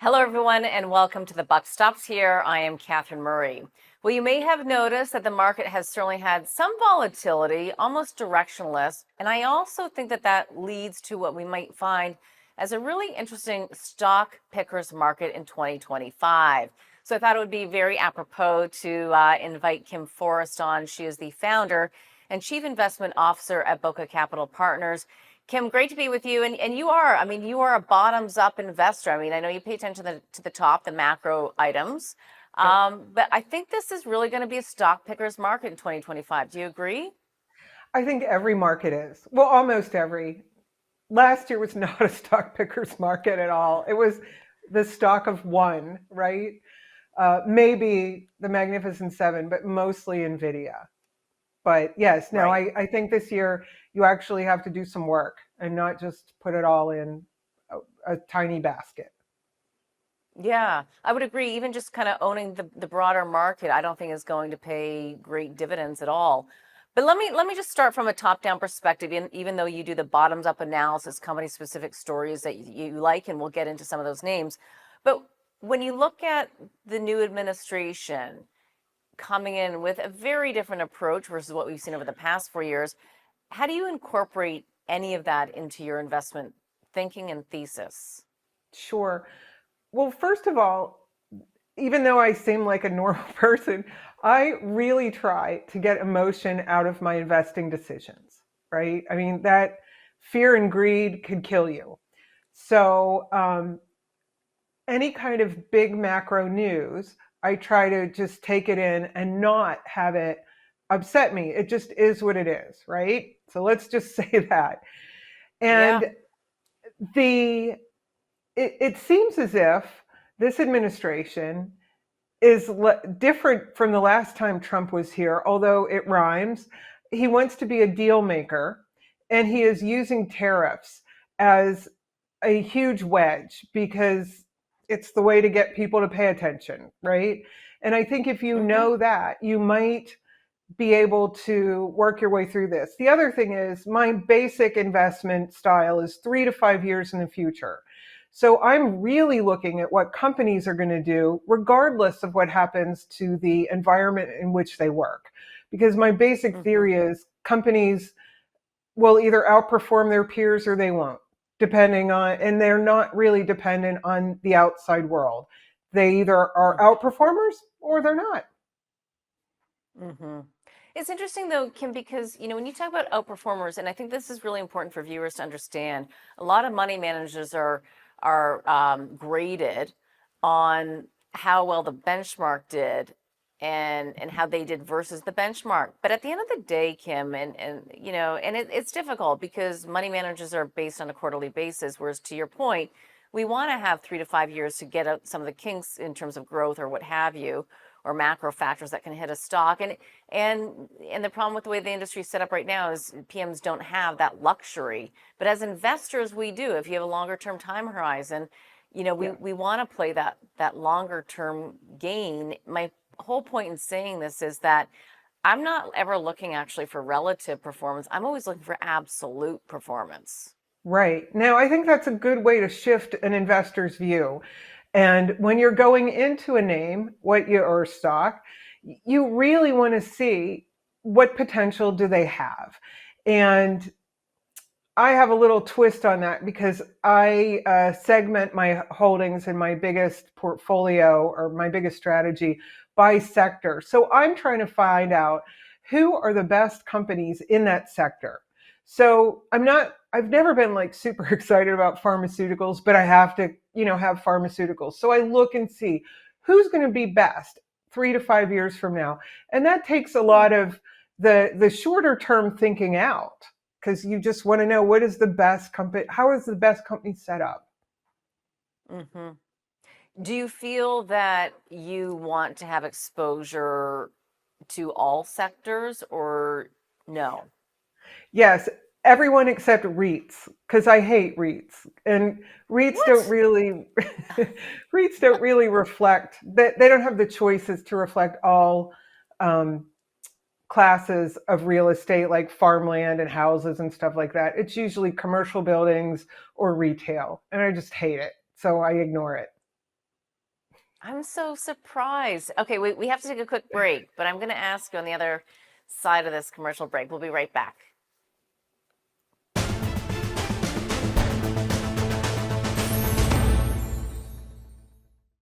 Hello, everyone, and welcome to The Buck Stops Here. I am Catherine Murray. Well, you may have noticed that the market has certainly had some volatility, almost directionless. And I also think that that leads to what we might find as a really interesting stock pickers market in 2025. So I thought it would be very apropos to invite Kim Forrest on. She is the founder and chief investment officer at Bokeh Capital Partners. Kim, great to be with you. And you are, you are a bottoms up investor. I know you pay attention to the top, the macro items. Yep. But I think this is really going to be a stock picker's market in 2025. Do you agree? I think every market is. Well, almost every. Last year was not a stock picker's market at all. It was the stock of one, right? Maybe the Magnificent Seven, but mostly NVIDIA. But yes, no, Right. I think this year you actually have to do some work and not just put it all in a tiny basket. Yeah, I would agree. Even just kind of owning the broader market, I don't think is going to pay great dividends at all. But let me just start from a top-down perspective, even though you do the bottoms-up analysis, company-specific stories that you like, and we'll get into some of those names. But when you look at the new administration coming in with a very different approach versus what we've seen over the past 4 years, how do you incorporate any of that into your investment thinking and thesis? Sure. Well, first of all, even though I seem like a normal person, I really try to get emotion out of my investing decisions, right? I mean, that fear and greed could kill you. So, any kind of big macro news, I try to just take it in and not have it upset me. It just is what it is, right? So let's just say that. Yeah. And the it seems as if this administration is different from the last time Trump was here, although it rhymes. He wants to be a deal maker, and he is using tariffs as a huge wedge because it's the way to get people to pay attention, right? And I think if you Hmm. know that, you might be able to work your way through this. The other thing is my basic investment style is 3 to 5 years in the future. So I'm really looking at what companies are going to do, regardless of what happens to the environment in which they work. Because my basic Hmm. theory is companies will either outperform their peers or they won't, depending on, and they're not really dependent on the outside world. They either are outperformers or they're not. Hmm. It's interesting though, Kim, because when you talk about outperformers, and I think this is really important for viewers to understand, a lot of money managers are graded on how well the benchmark did and how they did versus the benchmark. But at the end of the day, Kim, it's difficult because money managers are based on a quarterly basis, whereas to your point, we want to have 3 to 5 years to get out some of the kinks in terms of growth or what have you, or macro factors that can hit a stock. And the problem with the way the industry is set up right now is PMs don't have that luxury. But as investors, we do. If you have a longer term time horizon, we, Yeah. we want to play that longer term gain. My whole point in saying this is that I'm not ever looking actually for relative performance. I'm always looking for absolute performance. Right. Now, I think that's a good way to shift an investor's view. And when you're going into a name, or stock, you really want to see what potential do they have. And I have a little twist on that because I segment my holdings in my biggest portfolio or my biggest strategy by sector. So I'm trying to find out who are the best companies in that sector. So I've never been like super excited about pharmaceuticals, but I have to, have pharmaceuticals. So I look and see who's going to be best 3 to 5 years from now. And that takes a lot of the shorter term thinking out because you just want to know what is the best company, how is the best company set up. Hmm. Do you feel that you want to have exposure to all sectors or no? Yes, everyone except REITs because I hate REITs and REITs don't What? really REITs don't really reflect that they don't have the choices to reflect all um, classes of real estate like farmland and houses and stuff like that. It's usually commercial buildings or retail, and I just hate it, so I ignore it. I'm so surprised. Okay, we have to take a quick break, but I'm going to ask you on the other side of this commercial break. We'll be right back.